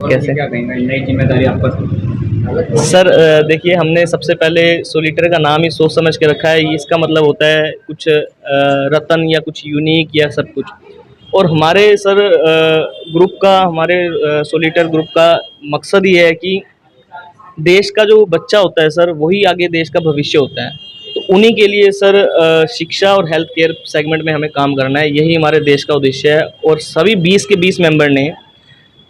कैसे? क्या कहेंगे नई जिम्मेदारी आप पर? सर देखिए, हमने सबसे पहले सोलिटर का नाम ही सोच समझ के रखा है। इसका मतलब होता है कुछ रतन या कुछ यूनिक या सब कुछ। और हमारे सर ग्रुप का, हमारे सोलिटर ग्रुप का मकसद ये है कि देश का जो बच्चा होता है सर, वही आगे देश का भविष्य होता है। तो उन्हीं के लिए सर शिक्षा और हेल्थ केयर सेगमेंट में हमें काम करना है। यही हमारे देश का उद्देश्य है। और सभी 20 के 20 मेंबर ने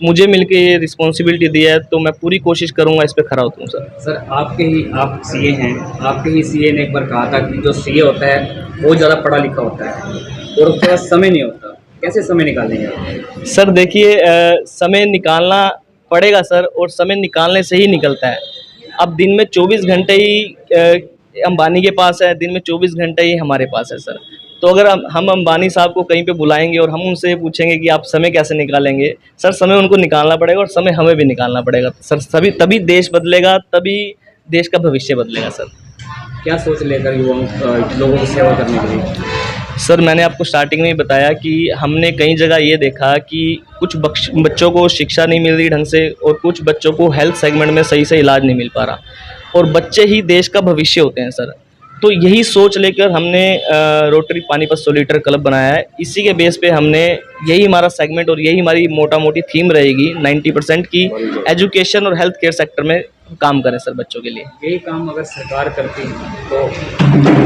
मुझे मिलके ये रिस्पॉन्सिबिलिटी दिया है, तो मैं पूरी कोशिश करूंगा इस पे खरा उतरूं सर। सर आप सीए हैं। आपके ही सीए ने एक बार कहा था कि जो सीए होता है वो ज़्यादा पढ़ा लिखा होता है और उसके पास समय नहीं होता। कैसे समय निकालेंगे आप? सर देखिए, समय निकालना पड़ेगा सर, और समय निकालने से ही निकलता है। अब दिन में 24 घंटे ही अंबानी के पास है, दिन में 24 घंटे ही हमारे पास है सर। तो अगर हम अंबानी साहब को कहीं पे बुलाएंगे और हम उनसे पूछेंगे कि आप समय कैसे निकालेंगे, सर समय उनको निकालना पड़ेगा और समय हमें भी निकालना पड़ेगा सर। सभी तभी देश बदलेगा, तभी देश का भविष्य बदलेगा सर। क्या सोच लेकर युवाओं लोगों की सेवा करने के लिए? सर मैंने आपको स्टार्टिंग में ही बताया कि हमने कई जगह ये देखा कि कुछ बच्चों को शिक्षा नहीं मिल रही ढंग से, और कुछ बच्चों को हेल्थ सेगमेंट में सही से इलाज नहीं मिल पा रहा, और बच्चे ही देश का भविष्य होते हैं सर। तो यही सोच लेकर हमने रोटरी पानीपत सोलिटर क्लब बनाया है। इसी के बेस पे हमने, यही हमारा सेगमेंट और यही हमारी मोटा मोटी थीम रहेगी 90% की एजुकेशन और हेल्थ केयर सेक्टर में काम करें सर बच्चों के लिए। यही काम अगर सरकार करती तो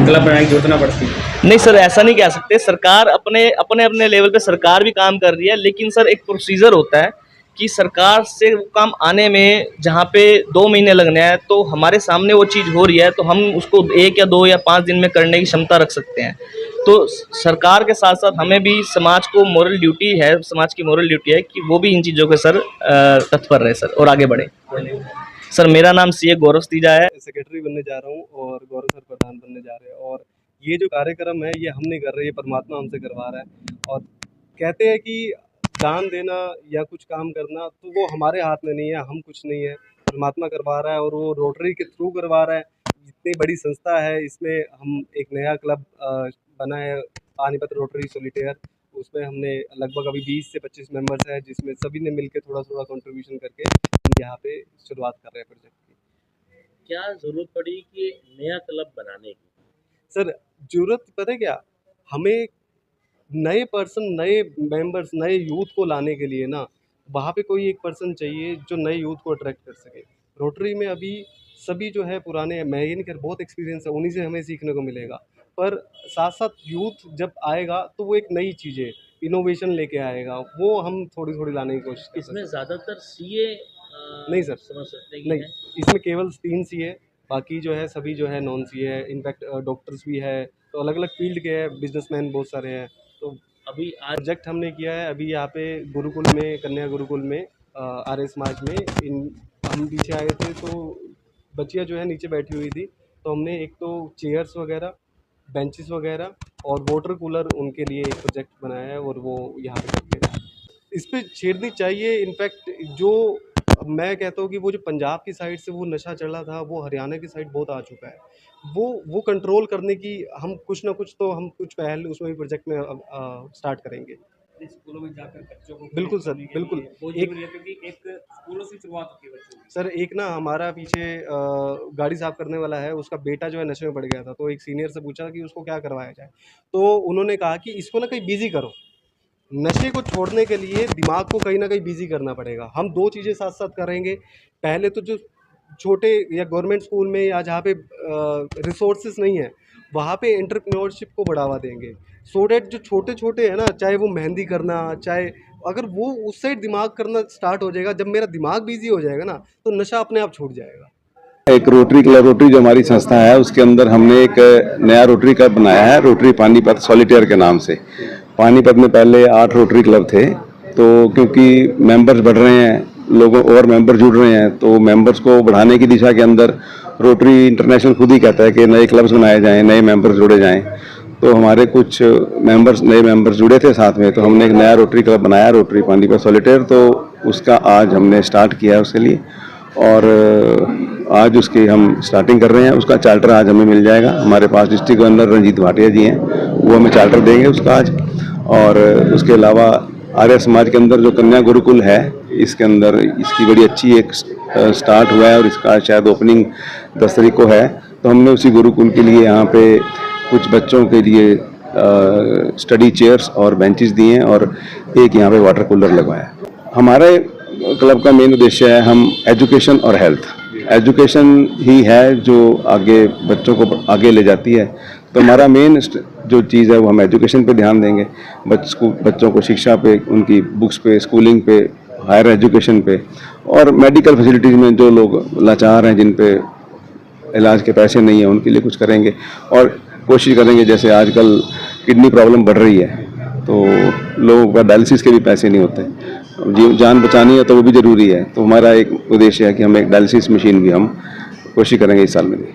क्लब बनाने की जरूरत ना पड़ती। नहीं सर, ऐसा नहीं कह सकते। सरकार अपने अपने अपने लेवल पे सरकार भी काम कर रही है, लेकिन सर एक प्रोसीजर होता है कि सरकार से वो काम आने में जहाँ पे 2 महीने लगने हैं, तो हमारे सामने वो चीज़ हो रही है, तो हम उसको 1 या 2 या 5 दिन में करने की क्षमता रख सकते हैं। तो सरकार के साथ साथ हमें भी समाज को मोरल ड्यूटी है, समाज की मोरल ड्यूटी है कि वो भी इन चीज़ों के सर तत्पर रहे सर और आगे बढ़े। सर मेरा नाम सीए गौरव तीजा है। सेक्रेटरी बनने जा रहा हूँ और गौरव सर प्रधान बनने जा रहे हैं। और ये जो कार्यक्रम है ये हम नहीं कर रहे, ये परमात्मा हमसे करवा रहा है। और कहते हैं कि दान देना या कुछ काम करना तो वो हमारे हाथ में नहीं है, हम कुछ नहीं है, परमात्मा करवा रहा है और वो रोटरी के थ्रू करवा रहा है। इतनी बड़ी संस्था है, इसमें हम एक नया क्लब बना है पानीपत रोटरी सोलिटेयर। उसमें हमने लगभग अभी 20 से 25 मेंबर्स हैं, जिसमें सभी ने मिलकर थोड़ा थोड़ा कंट्रीब्यूशन करके हम यहाँ पे शुरुआत कर रहे हैं प्रोजेक्ट की। क्या ज़रूरत पड़ी कि नया क्लब बनाने की? सर ज़रूरत पता है क्या, हमें नए पर्सन, नए मेंबर्स, नए यूथ को लाने के लिए ना, वहाँ पे कोई एक पर्सन चाहिए जो नए यूथ को अट्रैक्ट कर सके। रोटरी में अभी सभी जो है पुराने, मैं ये नहीं कह, बहुत एक्सपीरियंस है, उन्हीं से हमें सीखने को मिलेगा। पर साथ साथ यूथ जब आएगा तो वो एक नई चीज़ें, इनोवेशन लेके आएगा, वो हम थोड़ी थोड़ी लाने की कोशिश कर सकते इसमें हैं। ज़्यादातर सीए नहीं सर, समझ सकते हैं कि नहीं, है। इसमें केवल 3 सी है, बाकी जो है सभी जो है नॉन सी है। इनफैक्ट डॉक्टर्स भी है, तो अलग अलग फील्ड के हैं, बिजनेसमैन बहुत सारे हैं। तो अभी आज प्रोजेक्ट हमने किया है अभी यहाँ पे गुरुकुल में, कन्या गुरुकुल में, आर्य समाज में। इन हम पीछे आए थे तो बच्चियाँ जो है नीचे बैठी हुई थी, तो हमने एक तो चेयर्स वगैरह, बेंचेस वगैरह और वाटर कूलर उनके लिए एक प्रोजेक्ट बनाया है और वो यहाँ पे करके रहे हैं। इस पे छेड़नी चाहिए। इनफैक्ट जो मैं कहता हूँ कि वो जो पंजाब की साइड से वो नशा चला था, वो हरियाणा की साइड बहुत आ चुका है। वो कंट्रोल करने की हम कुछ ना कुछ, तो हम कुछ पहल उसमें भी प्रोजेक्ट में स्टार्ट करेंगे। स्कूलों में जाकर बच्चों को बिल्कुल सर, करने के बिल्कुल। लिए बहुत एक जरूरी है क्योंकि एक स्कूलों से शुरुआत होती है बच्चों की। सर एक ना हमारा पीछे गाड़ी साफ़ करने वाला है, उसका बेटा जो है नशे में पड़ गया था, तो एक सीनियर से पूछा कि उसको क्या करवाया जाए? तो उन्होंने कहा कि इसको ना कहीं बिज़ी करो। नशे को छोड़ने के लिए दिमाग को कहीं न कहीं बिज़ी करना पड़ेगा। हम 2 चीज़ें साथ-साथ करेंगे। पहले तो जो छोटे या गवर्नमेंट स्कूल में या जहाँ पे रिसोर्सेज़ नहीं है, वहाँ पे एंटरप्रेन्योरशिप को बढ़ावा देंगे। सो दैट जो छोटे-छोटे हैं ना, चाहे वो मेहंदी करना, चाहे अगर वो उस साइड दिमाग करना स्टार्ट हो जाएगा, जब मेरा दिमाग बिज़ी हो जाएगा ना, तो नशा अपने आप छूट जाएगा। एक रोटरी क्लब, रोटरी जो हमारी संस्था है उसके अंदर हमने एक नया रोटरी क्लब बनाया है, रोटरी पानीपत सॉलिटेयर के नाम से। पानीपत में पहले 8 रोटरी क्लब थे, तो क्योंकि मेंबर्स बढ़ रहे हैं, लोगों और मेंबर जुड़ रहे हैं, तो मेंबर्स को बढ़ाने की दिशा के अंदर रोटरी इंटरनेशनल खुद ही कहता है कि नए क्लब्स बनाए जाएं, नए मेंबर्स जोड़े जाएं। तो हमारे कुछ नए मेंबर्स जुड़े थे साथ में, तो हमने एक नया रोटरी क्लब बनाया, रोटरी पानीपत सॉलिटेयर। तो उसका आज हमने स्टार्ट किया है उसके लिए, और आज उसकी हम स्टार्टिंग कर रहे हैं। उसका चार्टर आज हमें मिल जाएगा। हमारे पास डिस्ट्रिक्ट गवर्नर रंजीत भाटिया जी हैं, वो हमें चार्टर देंगे उसका आज। और उसके अलावा आर्य समाज के अंदर जो कन्या गुरुकुल है, इसके अंदर इसकी बड़ी अच्छी एक स्टार्ट हुआ है और इसका शायद ओपनिंग 10 तारीख को है। तो हमने उसी गुरुकुल के लिए यहाँ पे कुछ बच्चों के लिए स्टडी चेयर्स और बेंचेस दिए हैं और एक यहाँ पे वाटर कूलर लगवाया है। हमारे क्लब का मेन उद्देश्य है हम एजुकेशन और हेल्थ, एजुकेशन ही है जो आगे बच्चों को आगे ले जाती है। तो हमारा मेन जो चीज़ है वो हम एजुकेशन पे ध्यान देंगे, बच्चों को शिक्षा पे, उनकी बुक्स पे, स्कूलिंग पे, हायर एजुकेशन पे और मेडिकल फैसिलिटीज़ में जो लोग लाचार हैं, जिन पे इलाज के पैसे नहीं हैं, उनके लिए कुछ करेंगे और कोशिश करेंगे। जैसे आजकल किडनी प्रॉब्लम बढ़ रही है तो लोगों का डायलिसिस के भी पैसे नहीं होते, जान बचानी है तो वो भी ज़रूरी है। तो हमारा एक उद्देश्य है कि हम एक डायलिसिस मशीन भी हम कोशिश करेंगे इस साल में भी।